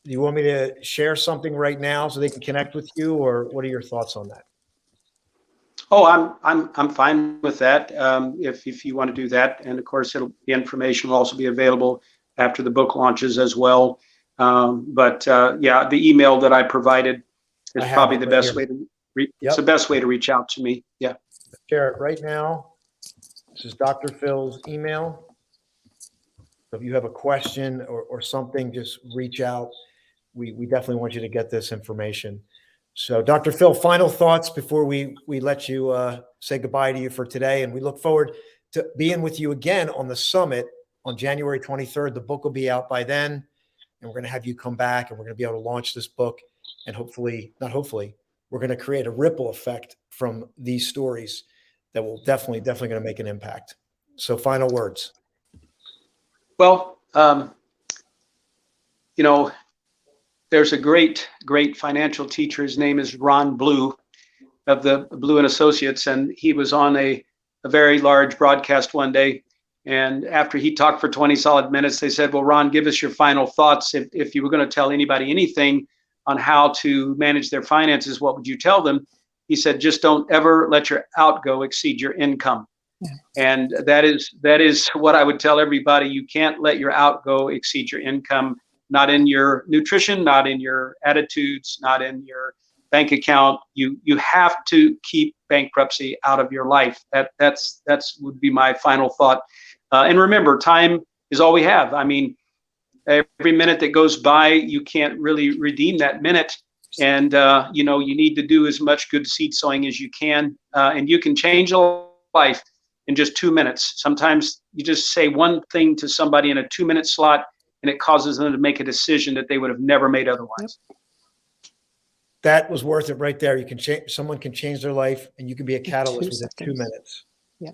you want me to share something right now so they can connect with you, or what are your thoughts on that? Oh, I'm fine with that. If you want to do that, and of course, the information will also be available after the book launches as well. Yeah, the email that I provided is probably the best way to. It's the best way to reach out to me. Yeah. Share it right now. This is Dr. Phil's email. So if you have a question or something, just reach out. We definitely want you to get this information. So Dr. Phil, final thoughts before we let you say goodbye to you for today. And we look forward to being with you again on the summit on January 23rd. The book will be out by then, and we're going to have you come back, and we're going to be able to launch this book. And we're going to create a ripple effect from these stories that will definitely going to make an impact. So final words. Well, there's a great financial teacher. His name is Ron Blue of the Blue and Associates. And he was on a very large broadcast one day. And after he talked for 20 solid minutes, they said, well, Ron, give us your final thoughts. If you were going to tell anybody anything on how to manage their finances, what would you tell them? He said, just don't ever let your outgo exceed your income. Yeah. And that is what I would tell everybody. You can't let your outgo exceed your income. Not in your nutrition, not in your attitudes, not in your bank account. You have to keep bankruptcy out of your life. That's would be my final thought. And remember, time is all we have. I mean, every minute that goes by, you can't really redeem that minute. And you need to do as much good seed sowing as you can, and you can change a life in just 2 minutes. Sometimes you just say one thing to somebody in a 2-minute slot, and it causes them to make a decision that they would have never made otherwise. That was worth it right there. You can change. Someone can change their life, and you can be a catalyst within 2 minutes. Yeah.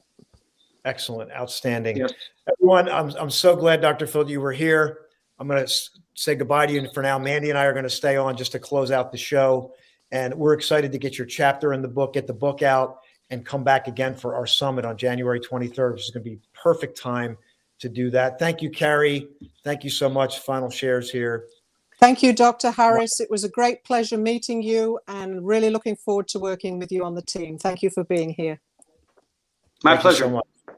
Excellent. Outstanding. Yes. Everyone, I'm so glad, Dr. Phil, you were here. I'm going to say goodbye to you for now. Mandy and I are going to stay on just to close out the show. And we're excited to get your chapter in the book, get the book out, and come back again for our summit on January 23rd, which is going to be perfect time to do that. Thank you, Carrie. Thank you so much. Final shares here. Thank you, Dr. Harris. It was a great pleasure meeting you, and really looking forward to working with you on the team. Thank you for being here. My pleasure. Thank you so much.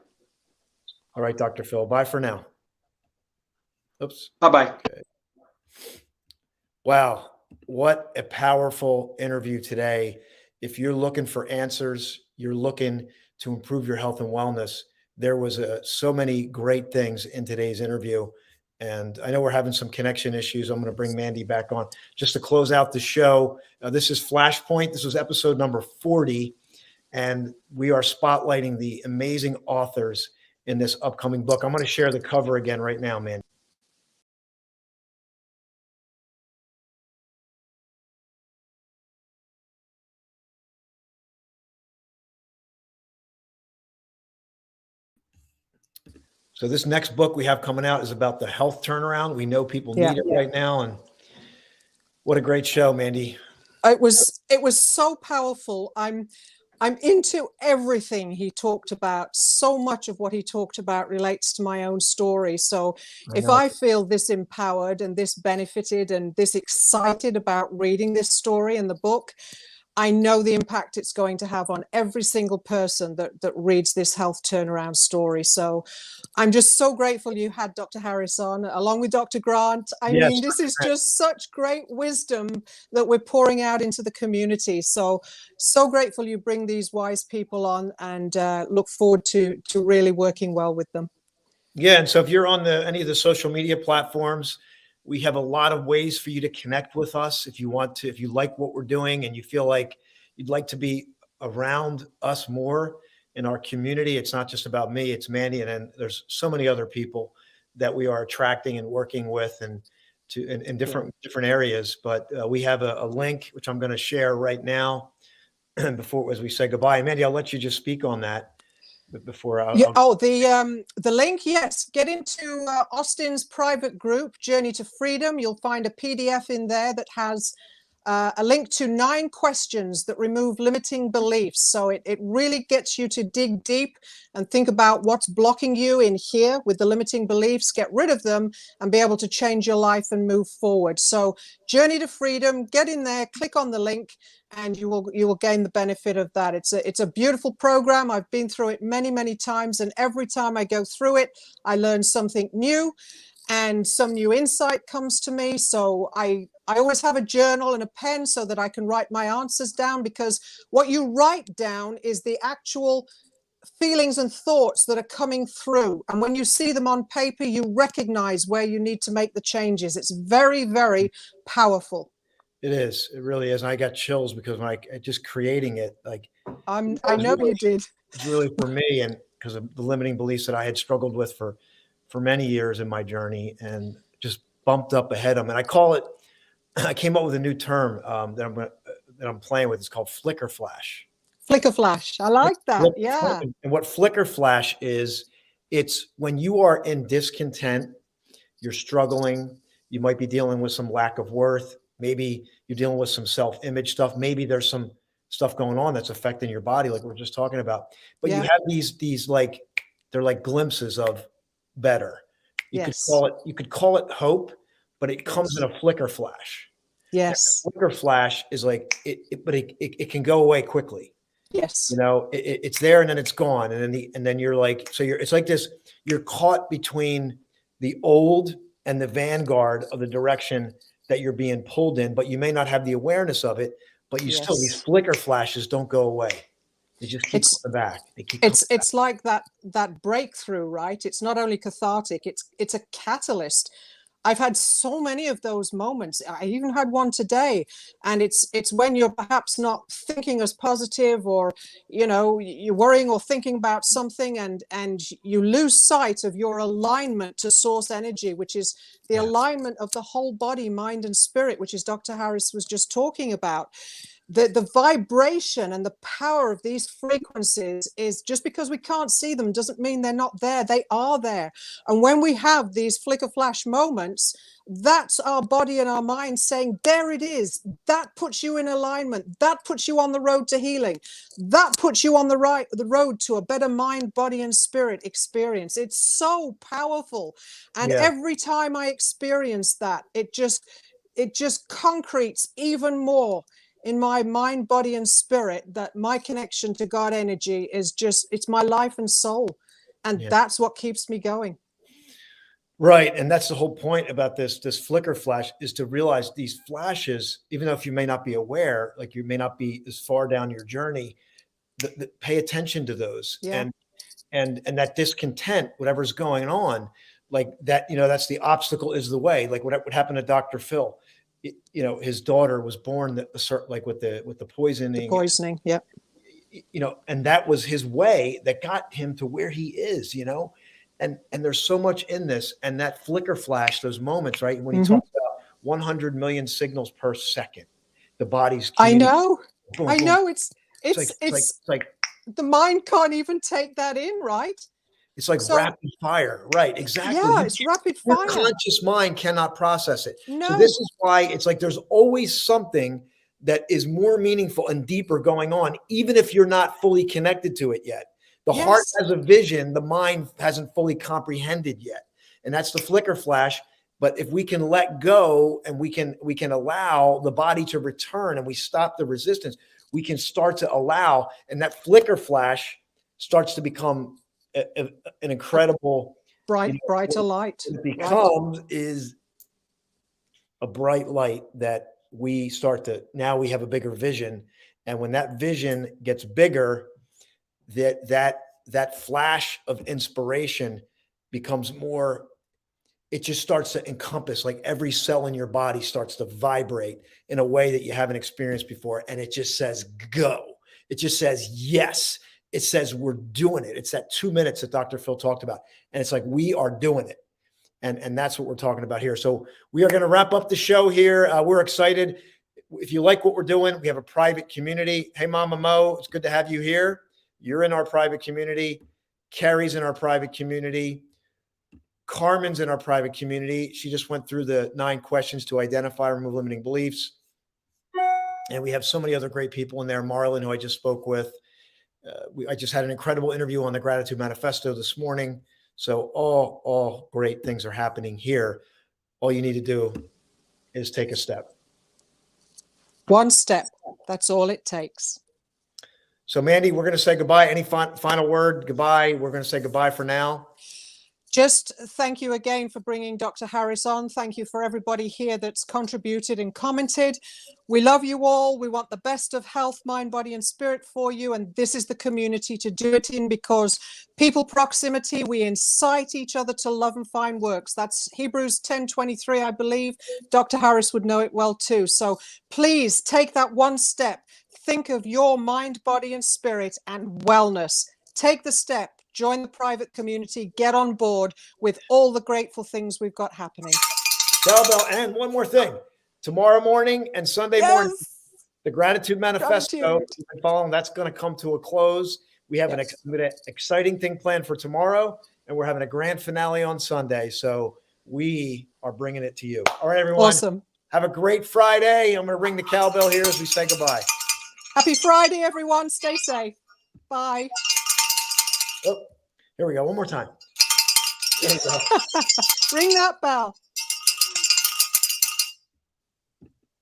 All right, Dr. Phil. Bye for now. Oops. Bye-bye. Okay. Wow. What a powerful interview today. If you're looking for answers, you're looking to improve your health and wellness, there was so many great things in today's interview. And I know we're having some connection issues. I'm going to bring Mandy back on just to close out the show. This is Flashpoint. This was episode number 40. And we are spotlighting the amazing authors in this upcoming book. I'm going to share the cover again right now, Mandy. So this next book we have coming out is about the health turnaround. We know people need it right now. And what a great show, Mandy. It was so powerful. I'm into everything he talked about. So much of what he talked about relates to my own story. So if I feel this empowered and this benefited and this excited about reading this story in the book, I know the impact it's going to have on every single person that reads this health turnaround story. So I'm just so grateful you had Dr. Harris on, along with Dr. Grant. I mean, this is just such great wisdom that we're pouring out into the community. So grateful you bring these wise people on, and look forward to really working well with them. Yeah, and so if you're on any of the social media platforms, we have a lot of ways for you to connect with us if you want to, if you like what we're doing and you feel like you'd like to be around us more in our community. It's not just about me, it's Mandy, and then there's so many other people that we are attracting and working with and in different areas. But we have a link, which I'm going to share right now before, as we say goodbye. And Mandy, I'll let you just speak on that. Before the link, yes, get into Austin's private group, Journey to Freedom. You'll find a PDF in there that has a link to 9 questions that remove limiting beliefs. So it really gets you to dig deep and think about what's blocking you in here with the limiting beliefs, get rid of them, and be able to change your life and move forward. So Journey to Freedom, get in there, click on the link, and you will gain the benefit of that. It's a beautiful program. I've been through it many times, and every time I go through it, I learn something new, and some new insight comes to me. So I always have a journal and a pen so that I can write my answers down, because what you write down is the actual feelings and thoughts that are coming through. And when you see them on paper, you recognize where you need to make the changes. It's very, very powerful. It is. It really is. And I got chills because just creating it, like I know you did. It's really for me, and because of the limiting beliefs that I had struggled with for many years in my journey, and just bumped up ahead of them. And I call it. I came up with a new term that I'm playing with. It's called flicker flash. Flicker flash. I like that. Yeah. And what flicker flash is, it's when you are in discontent, you're struggling. You might be dealing with some lack of worth. Maybe you're dealing with some self-image stuff. Maybe there's some stuff going on that's affecting your body, like we we're just talking about. But you have these like, they're like glimpses of better. You could call it hope, but it comes in a flicker flash. Yes. Flicker flash is like but it can go away quickly. Yes. You know, it's there and then it's gone, and then you're like, so it's like this. You're caught between the old and the vanguard of the direction that you're being pulled in, but you may not have the awareness of it, but you still, these flicker flashes don't go away. They just keep coming back. It's like that breakthrough, right? It's not only cathartic, it's a catalyst. I've had so many of those moments. I even had one today, and it's when you're perhaps not thinking as positive, or you're worrying or thinking about something, and you lose sight of your alignment to source energy, which is the alignment of the whole body, mind, and spirit, which is Dr. Harris was just talking about. The vibration and the power of these frequencies is, just because we can't see them doesn't mean they're not there. They are there. And when we have these flicker flash moments, that's our body and our mind saying, there it is. That puts you in alignment. That puts you on the road to healing. That puts you on the road to a better mind, body, and spirit experience. It's so powerful. And every time I experience that, it just concretes even more in my mind, body, and spirit, that my connection to God energy is it's my life and soul. And that's what keeps me going. Right. And that's the whole point about this flicker flash, is to realize these flashes, even though if you may not be aware, like you may not be as far down your journey, pay attention to those. And that discontent, whatever's going on, like that, that's the obstacle is the way. Like what happened to Dr. Phil. His daughter was born with the poisoning. The poisoning, and that was his way that got him to where he is. And there's so much in this, and that flicker flash, those moments, right? When he talks about 100 million signals per second, the body's. I know. Boom, I boom. know. It's like the mind can't even take that in, right? It's like rapid fire, right? Exactly. Yeah, it's rapid fire. Your conscious mind cannot process it. No. So this is why it's like there's always something that is more meaningful and deeper going on, even if you're not fully connected to it yet. The heart has a vision, the mind hasn't fully comprehended yet. And that's the flicker flash. But if we can let go and we can allow the body to return and we stop the resistance, we can start to allow, and that flicker flash starts to become an incredible brighter light. It becomes is a bright light that we start to, now we have a bigger vision. And when that vision gets bigger, that flash of inspiration becomes more, it just starts to encompass, like every cell in your body starts to vibrate in a way that you haven't experienced before. And it just says, go. It just says, yes. It says, we're doing it. It's that 2 minutes that Dr. Phil talked about. And it's like, we are doing it. And that's what we're talking about here. So we are going to wrap up the show here. We're excited. If you like what we're doing, we have a private community. Hey, Mama Mo, it's good to have you here. You're in our private community. Carrie's in our private community. Carmen's in our private community. She just went through the 9 questions to identify and remove limiting beliefs. And we have so many other great people in there. Marlon, who I just spoke with. I just had an incredible interview on the Gratitude Manifesto this morning. So all great things are happening here. All you need to do is take a step. One step. That's all it takes. So Mandy, we're going to say goodbye. Any final word? Goodbye. We're going to say goodbye for now. Just thank you again for bringing Dr. Harris on. Thank you for everybody here that's contributed and commented. We love you all. We want the best of health, mind, body, and spirit for you. And this is the community to do it in, because people proximity, we incite each other to love and find works. That's Hebrews 10:23, I believe. Dr. Harris would know it well too. So please take that one step. Think of your mind, body, and spirit and wellness. Take the step. Join the private community, get on board with all the grateful things we've got happening. Cowbell, and one more thing. Tomorrow morning and Sunday morning, the Gratitude Manifesto, you've been following, that's going to come to a close. We have an exciting thing planned for tomorrow, and we're having a grand finale on Sunday. So we are bringing it to you. All right, everyone. Awesome. Have a great Friday. I'm going to ring the cowbell here as we say goodbye. Happy Friday, everyone. Stay safe. Bye. Oh, here we go. One more time. There we go. Ring that bell.